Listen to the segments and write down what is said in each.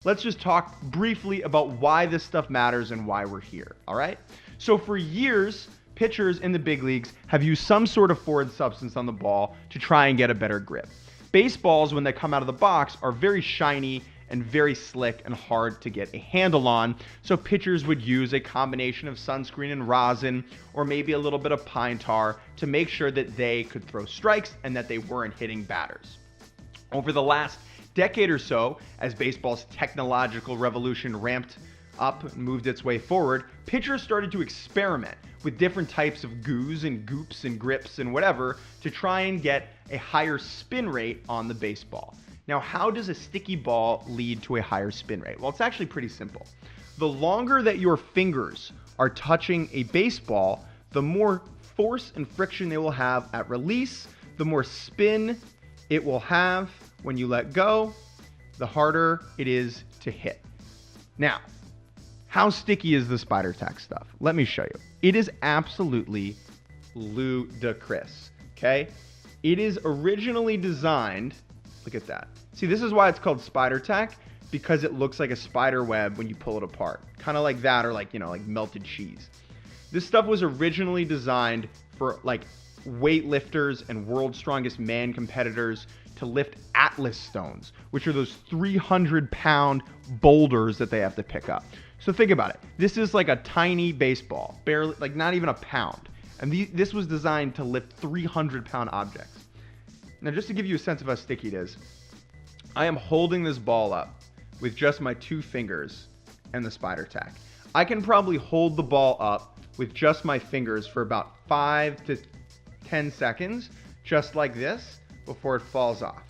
Let's just talk briefly about why this stuff matters and why we're here, all right? So for years, pitchers in the big leagues have used some sort of foreign substance on the ball to try and get a better grip. Baseballs, when they come out of the box, are very shiny and very slick and hard to get a handle on, so pitchers would use a combination of sunscreen and rosin, or maybe a little bit of pine tar, to make sure that they could throw strikes and that they weren't hitting batters. Over the last decade or so, as baseball's technological revolution ramped up and moved its way forward, pitchers started to experiment with different types of goos and goops and grips and whatever to try and get a higher spin rate on the baseball. Now, how does a sticky ball lead to a higher spin rate? Well, it's actually pretty simple. The longer that your fingers are touching a baseball, the more force and friction they will have at release, the more spin it will have when you let go, the harder it is to hit. Now, how sticky is the Spider Tack stuff? Let me show you. It is absolutely ludicrous, okay? It is originally designed, look at that. See, this is why it's called Spider Tack, because it looks like a spider web when you pull it apart. Kind of like that, or like, like melted cheese. This stuff was originally designed for like weightlifters and world's strongest man competitors to lift Atlas stones, which are those 300-pound boulders that they have to pick up. So think about it. This is like a tiny baseball, barely, like not even a pound. And this was designed to lift 300-pound objects. Now, just to give you a sense of how sticky it is, I am holding this ball up with just my 2 fingers and the Spider Tack. I can probably hold the ball up with just my fingers for about 5 to 10 seconds, just like this, before it falls off.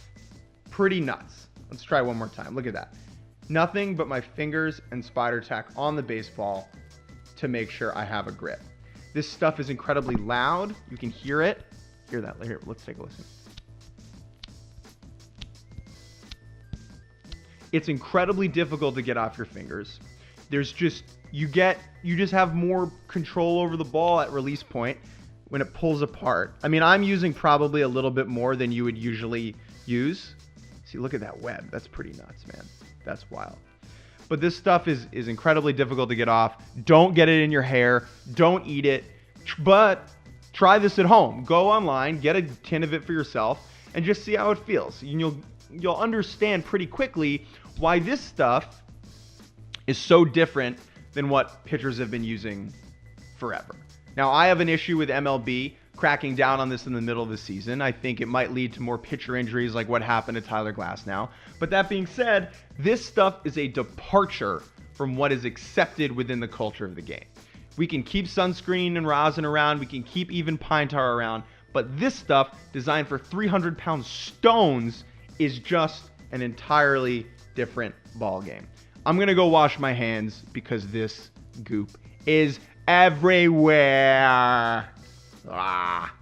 Pretty nuts. Let's try one more time. Look at that. Nothing but my fingers and Spider Tack on the baseball to make sure I have a grip. This stuff is incredibly loud. You can hear it. Hear that? Here, let's take a listen. It's incredibly difficult to get off your fingers. There's just, you just have more control over the ball at release point when it pulls apart. I mean, I'm using probably a little bit more than you would usually use. See, look at that web. That's pretty nuts, man. That's wild. But this stuff is incredibly difficult to get off. Don't get it in your hair. Don't eat it. But try this at home. Go online, get a tin of it for yourself, and just see how it feels. You'll understand pretty quickly why this stuff is so different than what pitchers have been using forever. Now, I have an issue with MLB cracking down on this in the middle of the season. I think it might lead to more pitcher injuries like what happened to Tyler Glasnow. But that being said, this stuff is a departure from what is accepted within the culture of the game. We can keep sunscreen and rosin around. We can keep even pine tar around. But this stuff, designed for 300-pound stones, is just an entirely different ball game. I'm going to go wash my hands because this goop is everywhere. Ah.